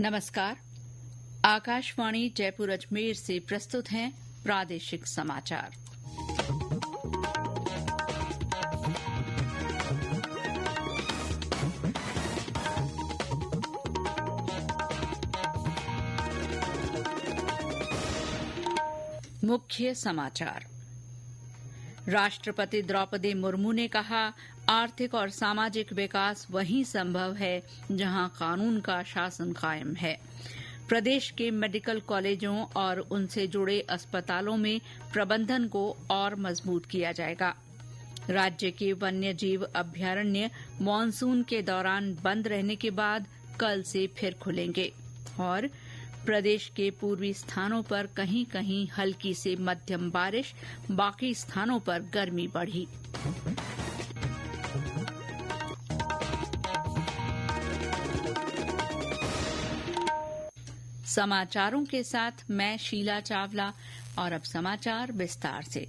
नमस्कार। आकाशवाणी जयपुर अजमेर से प्रस्तुत हैं प्रादेशिक समाचार। मुख्य समाचार। राष्ट्रपति द्रौपदी मुर्मू ने कहा, आर्थिक और सामाजिक विकास वहीं संभव है जहां कानून का शासन कायम है। प्रदेश के मेडिकल कॉलेजों और उनसे जुड़े अस्पतालों में प्रबंधन को और मजबूत किया जाएगा। राज्य के वन्य जीव अभ्यारण्य मानसून के दौरान बंद रहने के बाद कल से फिर खुलेंगे। और प्रदेश के पूर्वी स्थानों पर कहीं कहीं हल्की से मध्यम बारिश, बाकी स्थानों पर गर्मी बढ़ी। समाचारों के साथ मैं शीला चावला। और अब समाचार विस्तार से।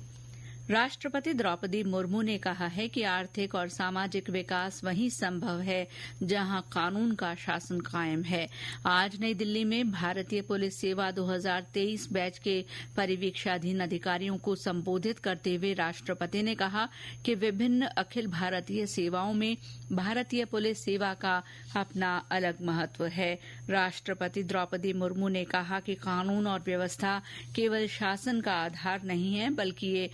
राष्ट्रपति द्रौपदी मुर्मू ने कहा है कि आर्थिक और सामाजिक विकास वहीं संभव है जहां कानून का शासन कायम है। आज नई दिल्ली में भारतीय पुलिस सेवा 2023 बैच के परिवीक्षाधीन अधिकारियों को संबोधित करते हुए राष्ट्रपति ने कहा कि विभिन्न अखिल भारतीय सेवाओं में भारतीय पुलिस सेवा का अपना अलग महत्व है। राष्ट्रपति द्रौपदी मुर्मू ने कहा कि कानून और व्यवस्था केवल शासन का आधार नहीं है, बल्कि ये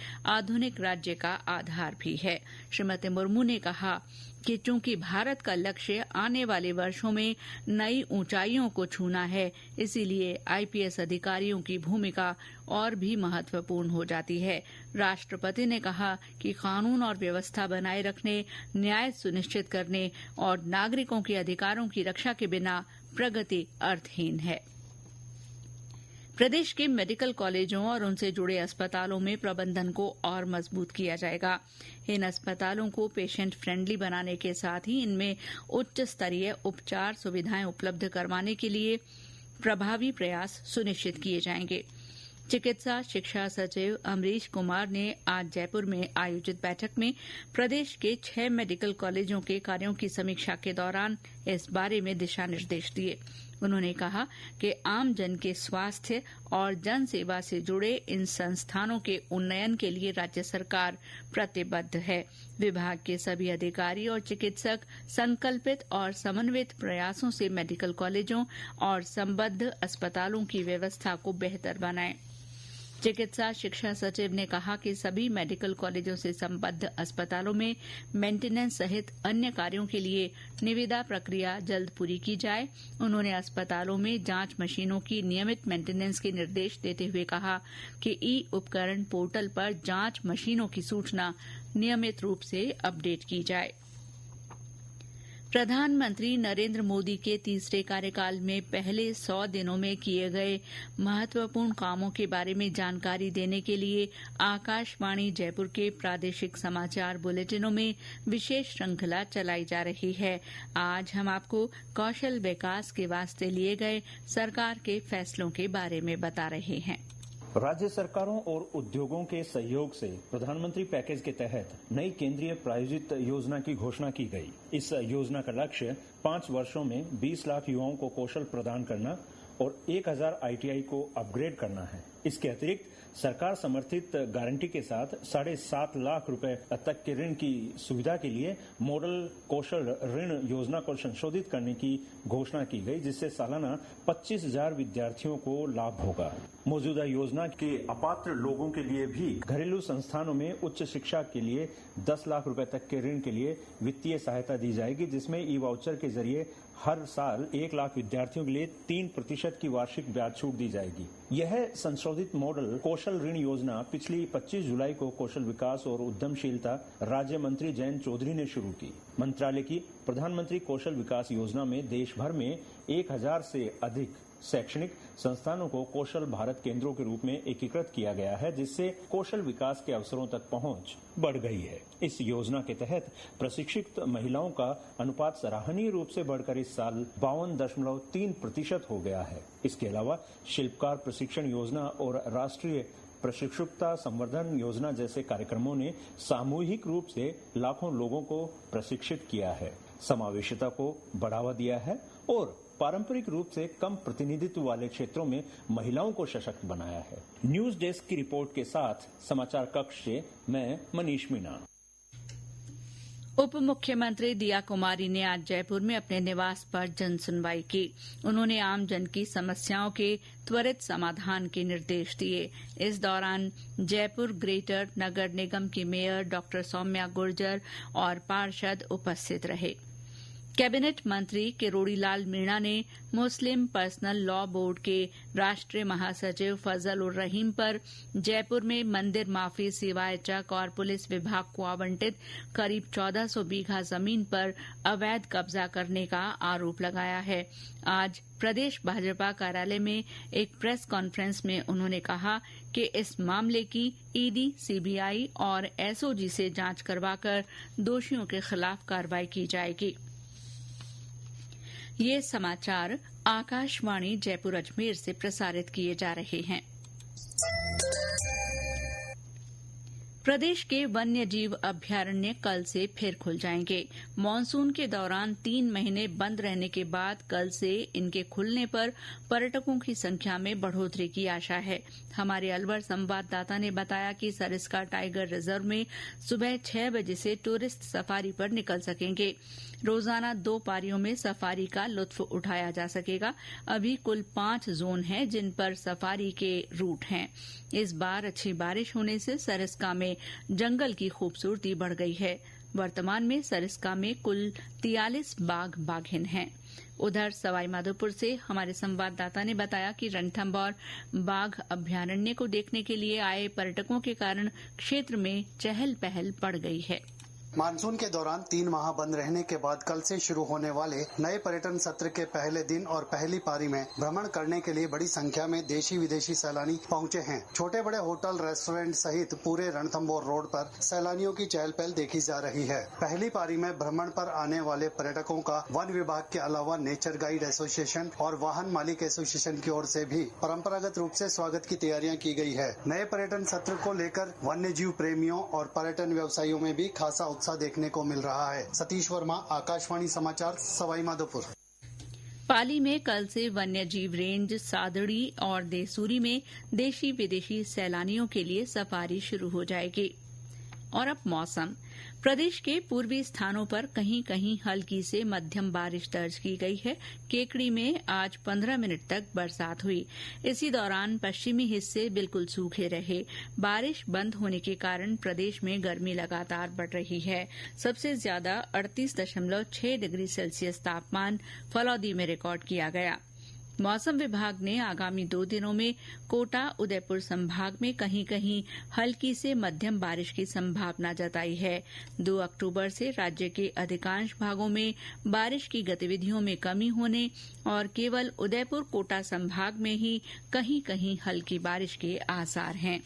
आधुनिक राज्य का आधार भी है। श्रीमती मुर्मू ने कहा कि चूंकि भारत का लक्ष्य आने वाले वर्षों में नई ऊंचाइयों को छूना है, इसीलिए आईपीएस अधिकारियों की भूमिका और भी महत्वपूर्ण हो जाती है। राष्ट्रपति ने कहा कि कानून और व्यवस्था बनाए रखने, न्याय सुनिश्चित करने और नागरिकों के अधिकारों की रक्षा के बिना प्रगति अर्थहीन है। प्रदेश के मेडिकल कॉलेजों और उनसे जुड़े अस्पतालों में प्रबंधन को और मजबूत किया जाएगा। इन अस्पतालों को पेशेंट फ्रेंडली बनाने के साथ ही इनमें उच्च स्तरीय उपचार सुविधाएं उपलब्ध करवाने के लिए प्रभावी प्रयास सुनिश्चित किए जाएंगे। चिकित्सा शिक्षा सचिव अमरीश कुमार ने आज जयपुर में आयोजित बैठक में प्रदेश के 6 मेडिकल कॉलेजों के कार्यों की समीक्षा के दौरान इस बारे में दिशा निर्देश दिए। उन्होंने कहा कि आम जन के स्वास्थ्य और जन सेवा से जुड़े इन संस्थानों के उन्नयन के लिए राज्य सरकार प्रतिबद्ध है। विभाग के सभी अधिकारी और चिकित्सक संकल्पित और समन्वित प्रयासों से मेडिकल कॉलेजों और संबद्ध अस्पतालों की व्यवस्था को बेहतर बनाएं। चिकित्सा शिक्षा सचिव ने कहा कि सभी मेडिकल कॉलेजों से संबद्ध अस्पतालों में मेंटेनेंस सहित अन्य कार्यों के लिए निविदा प्रक्रिया जल्द पूरी की जाए। उन्होंने अस्पतालों में जांच मशीनों की नियमित मेंटेनेंस के निर्देश देते हुए कहा कि ई उपकरण पोर्टल पर जांच मशीनों की सूचना नियमित रूप से अपडेट की जाए। प्रधानमंत्री नरेंद्र मोदी के तीसरे कार्यकाल में पहले 100 दिनों में किए गए महत्वपूर्ण कामों के बारे में जानकारी देने के लिए आकाशवाणी जयपुर के प्रादेशिक समाचार बुलेटिनों में विशेष श्रृंखला चलाई जा रही है। आज हम आपको कौशल विकास के वास्ते लिए गए सरकार के फैसलों के बारे में बता रहे हैं। राज्य सरकारों और उद्योगों के सहयोग से प्रधानमंत्री पैकेज के तहत नई केंद्रीय प्रायोजित योजना की घोषणा की गई। इस योजना का लक्ष्य 5 वर्षों में 20 लाख युवाओं को कौशल प्रदान करना और 1000 आईटीआई को अपग्रेड करना है। इसके अतिरिक्त सरकार समर्थित गारंटी के साथ 7.5 लाख रुपए तक के ऋण की सुविधा के लिए मॉडल कौशल ऋण योजना को संशोधित करने की घोषणा की गई, जिससे सालाना 25,000 विद्यार्थियों को लाभ होगा। मौजूदा योजना के अपात्र लोगों के लिए भी घरेलू संस्थानों में उच्च शिक्षा के लिए 10 लाख रुपए तक के ऋण के लिए वित्तीय सहायता दी जाएगी, जिसमें ई वाउचर के जरिए हर साल 1 लाख विद्यार्थियों के लिए 3% की वार्षिक ब्याज छूट दी जाएगी। यह संशोधित मॉडल कौशल ऋण योजना पिछली 25 जुलाई को कौशल विकास और उद्यमशीलता राज्य मंत्री जयंत चौधरी ने शुरू की। मंत्रालय की प्रधानमंत्री कौशल विकास योजना में देश भर में 1000 से अधिक शैक्षणिक संस्थानों को कौशल भारत केंद्रों के रूप में एकीकृत किया गया है, जिससे कौशल विकास के अवसरों तक पहुंच बढ़ गई है। इस योजना के तहत प्रशिक्षित महिलाओं का अनुपात सराहनीय रूप से बढ़कर इस साल 52.3% हो गया है। इसके अलावा शिल्पकार प्रशिक्षण योजना और राष्ट्रीय प्रशिक्षुता संवर्धन योजना जैसे कार्यक्रमों ने सामूहिक रूप से लाखों लोगों को प्रशिक्षित किया है, समावेशिता को बढ़ावा दिया है और पारंपरिक रूप से कम प्रतिनिधित्व वाले क्षेत्रों में महिलाओं को सशक्त बनाया है। न्यूज डेस्क की रिपोर्ट के साथ समाचार कक्ष से मैं मनीष मीणा। उप मुख्यमंत्री दिया कुमारी ने आज जयपुर में अपने निवास पर जन सुनवाई की। उन्होंने आमजन की समस्याओं के त्वरित समाधान के निर्देश दिए। इस दौरान जयपुर ग्रेटर नगर निगम की मेयर डॉ सौम्या गुर्जर और पार्षद उपस्थित रहे। कैबिनेट मंत्री किरोड़ी लाल मीणा ने मुस्लिम पर्सनल लॉ बोर्ड के राष्ट्रीय महासचिव फजल उर रहीम पर जयपुर में मंदिर माफी सिवाय चक और पुलिस विभाग को आवंटित करीब 1400 बीघा जमीन पर अवैध कब्जा करने का आरोप लगाया है। आज प्रदेश भाजपा कार्यालय में एक प्रेस कॉन्फ्रेंस में उन्होंने कहा कि इस मामले की ईडी, सीबीआई और एसओजी से जांच करवाकर दोषियों के खिलाफ कार्रवाई की जाएगी। ये समाचार आकाशवाणी जयपुर अजमेर से प्रसारित किए जा रहे हैं। प्रदेश के वन्य जीव अभ्यारण्य कल से फिर खुल जाएंगे। मानसून के दौरान 3 महीने बंद रहने के बाद कल से इनके खुलने पर पर्यटकों की संख्या में बढ़ोतरी की आशा है। हमारे अलवर संवाददाता ने बताया कि सरिस्का टाइगर रिजर्व में सुबह 6 बजे से टूरिस्ट सफारी पर निकल सकेंगे। रोजाना 2 पारियों में सफारी का लुत्फ उठाया जा सकेगा। अभी कुल 5 जोन हैं जिन पर सफारी के रूट हैं। इस बार अच्छी बारिश होने से सरिस्का में जंगल की खूबसूरती बढ़ गई है। वर्तमान में सरिस्का में कुल 43 बाघिन हैं। उधर सवाईमाधोपुर से हमारे संवाददाता ने बताया कि रणथंभौर बाघ अभ्यारण्य को देखने के लिए आए पर्यटकों के कारण क्षेत्र में चहल पहल बढ़ गई है। मानसून के दौरान 3 माह बंद रहने के बाद कल से शुरू होने वाले नए पर्यटन सत्र के पहले दिन और पहली पारी में भ्रमण करने के लिए बड़ी संख्या में देशी विदेशी सैलानी पहुंचे हैं। छोटे बड़े होटल, रेस्टोरेंट सहित पूरे रणथंभौर रोड पर सैलानियों की चहल पहल देखी जा रही है। पहली पारी में भ्रमण पर आने वाले पर्यटकों का वन विभाग के अलावा नेचर गाइड एसोसिएशन और वाहन मालिक एसोसिएशन की ओर से भी परंपरागत रूप से स्वागत की तैयारियां की गई है। नए पर्यटन सत्र को लेकर वन्य जीव प्रेमियों और पर्यटन व्यवसायियों में भी खासा उत्साह देखने को मिल रहा है। सतीश वर्मा, आकाशवाणी समाचार, सवाईमाधोपुर। पाली में कल से वन्य जीव रेंज सादड़ी और देसूरी में देशी विदेशी सैलानियों के लिए सफारी शुरू हो जाएगी। और अब मौसम। प्रदेश के पूर्वी स्थानों पर कहीं कहीं हल्की से मध्यम बारिश दर्ज की गई है। केकड़ी में आज 15 मिनट तक बरसात हुई। इसी दौरान पश्चिमी हिस्से बिल्कुल सूखे रहे। बारिश बंद होने के कारण प्रदेश में गर्मी लगातार बढ़ रही है। सबसे ज्यादा 38.6 डिग्री सेल्सियस तापमान फलौदी में रिकॉर्ड किया गया। मौसम विभाग ने आगामी 2 दिनों में कोटा, उदयपुर संभाग में कहीं कहीं हल्की से मध्यम बारिश की संभावना जताई है। 2 अक्टूबर से राज्य के अधिकांश भागों में बारिश की गतिविधियों में कमी होने और केवल उदयपुर, कोटा संभाग में ही कहीं कहीं हल्की बारिश के आसार हैं।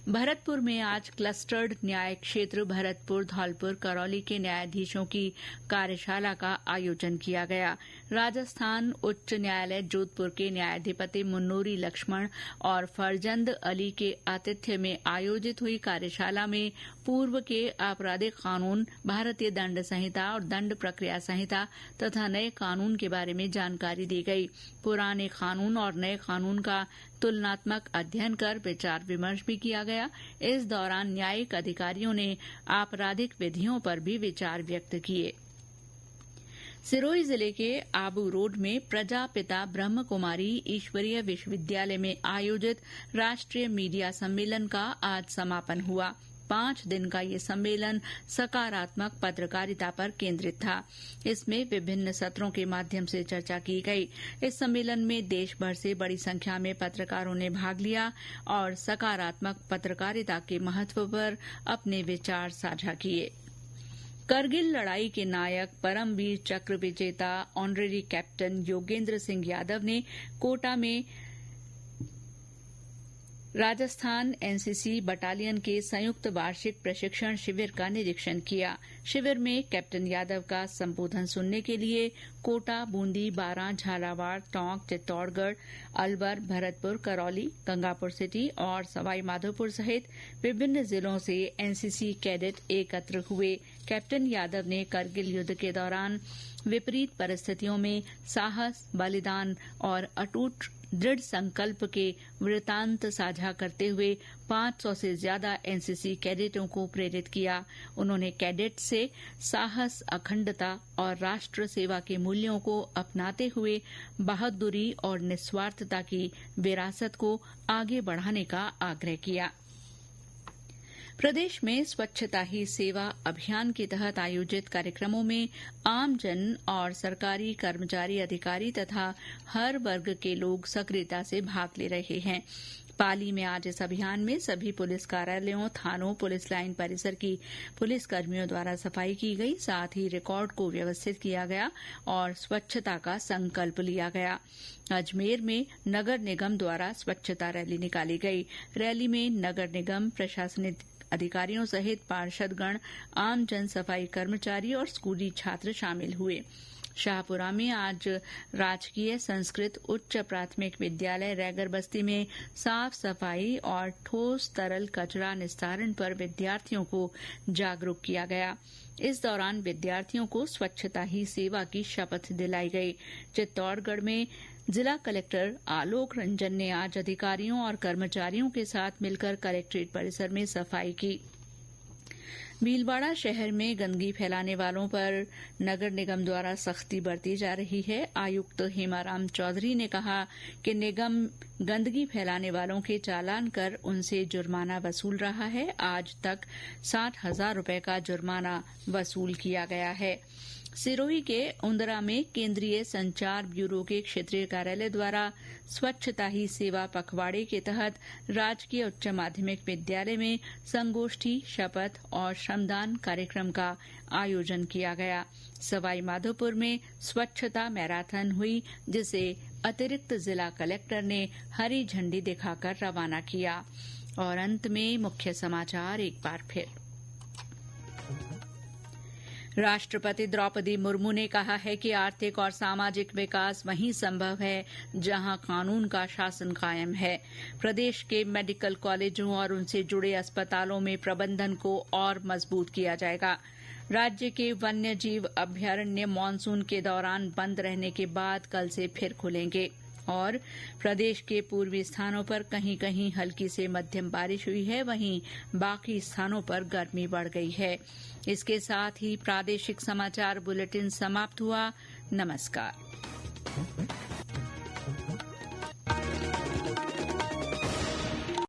भरतपुर में आज क्लस्टर्ड न्याय क्षेत्र भरतपुर, धौलपुर, करौली के न्यायाधीशों की कार्यशाला का आयोजन किया गया। राजस्थान उच्च न्यायालय जोधपुर के न्यायाधिपति मुन्नूरी लक्ष्मण और फरजंद अली के आतिथ्य में आयोजित हुई कार्यशाला में पूर्व के आपराधिक कानून, भारतीय दंड संहिता और दंड प्रक्रिया संहिता तथा नए कानून के बारे में जानकारी दी गई। पुराने कानून और नए कानून का तुलनात्मक अध्ययन कर विचार विमर्श भी किया गया। इस दौरान न्यायिक अधिकारियों ने आपराधिक विधियों पर भी विचार व्यक्त किए। सिरोही जिले के आबू रोड में प्रजापिता ब्रह्म कुमारी ईश्वरीय विश्वविद्यालय में आयोजित राष्ट्रीय मीडिया सम्मेलन का आज समापन हुआ। 5 दिन का ये सम्मेलन सकारात्मक पत्रकारिता पर केंद्रित था। इसमें विभिन्न सत्रों के माध्यम से चर्चा की गई। इस सम्मेलन में देश भर से बड़ी संख्या में पत्रकारों ने भाग लिया और सकारात्मक पत्रकारिता के महत्व पर अपने विचार साझा किए। करगिल लड़ाई के नायक, परमवीर चक्र विजेता ऑनरेरी कैप्टन योगेंद्र सिंह यादव ने कोटा में राजस्थान एनसीसी बटालियन के संयुक्त वार्षिक प्रशिक्षण शिविर का निरीक्षण किया। शिविर में कैप्टन यादव का संबोधन सुनने के लिए कोटा, बूंदी, बारां, झालावाड़, टोंक, चित्तौड़गढ़, अलवर, भरतपुर, करौली, गंगापुर सिटी और सवाईमाधोपुर सहित विभिन्न जिलों से एनसीसी कैडेट एकत्र हुए। कैप्टन यादव ने करगिल युद्ध के दौरान विपरीत परिस्थितियों में साहस, बलिदान और अटूट दृढ़ संकल्प के वृतांत साझा करते हुए 500 से ज्यादा एनसीसी कैडेटों को प्रेरित किया। उन्होंने कैडेट से साहस, अखंडता और राष्ट्र सेवा के मूल्यों को अपनाते हुए बहादुरी और निस्वार्थता की विरासत को आगे बढ़ाने का आग्रह किया। प्रदेश में स्वच्छता ही सेवा अभियान के तहत आयोजित कार्यक्रमों में आमजन और सरकारी कर्मचारी, अधिकारी तथा हर वर्ग के लोग सक्रियता से भाग ले रहे हैं। पाली में आज इस अभियान में सभी पुलिस कार्यालयों, थानों, पुलिस लाइन परिसर की पुलिस कर्मियों द्वारा सफाई की गई। साथ ही रिकॉर्ड को व्यवस्थित किया गया और स्वच्छता का संकल्प लिया गया। अजमेर में नगर निगम द्वारा स्वच्छता रैली निकाली गई। रैली में नगर निगम, प्रशासनिक अधिकारियों सहित पार्षदगण, आम जन, सफाई कर्मचारी और स्कूली छात्र शामिल हुए। शाहपुरा में आज राजकीय संस्कृत उच्च प्राथमिक विद्यालय रैगर बस्ती में साफ सफाई और ठोस तरल कचरा निस्तारण पर विद्यार्थियों को जागरूक किया गया। इस दौरान विद्यार्थियों को स्वच्छता ही सेवा की शपथ दिलाई गई। चित्तौड़गढ़ में जिला कलेक्टर आलोक रंजन ने आज अधिकारियों और कर्मचारियों के साथ मिलकर कलेक्ट्रेट परिसर में सफाई की। भीलवाड़ा शहर में गंदगी फैलाने वालों पर नगर निगम द्वारा सख्ती बरती जा रही है। आयुक्त हेमाराम चौधरी ने कहा कि निगम गंदगी फैलाने वालों के चालान कर उनसे जुर्माना वसूल रहा है। आज तक 60,000 रुपए का जुर्माना वसूल किया गया है। सिरोही के उंदरा में केंद्रीय संचार ब्यूरो के क्षेत्रीय कार्यालय द्वारा स्वच्छता ही सेवा पखवाड़े के तहत राजकीय उच्च माध्यमिक विद्यालय में संगोष्ठी, शपथ और श्रमदान कार्यक्रम का आयोजन किया गया। सवाई माधोपुर में स्वच्छता मैराथन हुई, जिसे अतिरिक्त जिला कलेक्टर ने हरी झंडी दिखाकर रवाना किया। और अंत में मुख्य समाचार एक बार फिर। राष्ट्रपति द्रौपदी मुर्मू ने कहा है कि आर्थिक और सामाजिक विकास वहीं संभव है जहां कानून का शासन कायम है। प्रदेश के मेडिकल कॉलेजों और उनसे जुड़े अस्पतालों में प्रबंधन को और मजबूत किया जाएगा। राज्य के वन्य जीव अभ्यारण्य मानसून के दौरान बंद रहने के बाद कल से फिर खुलेंगे। और प्रदेश के पूर्वी स्थानों पर कहीं कहीं हल्की से मध्यम बारिश हुई है, वहीं बाकी स्थानों पर गर्मी बढ़ गई है। इसके साथ ही प्रादेशिक समाचार बुलेटिन समाप्त हुआ। नमस्कार।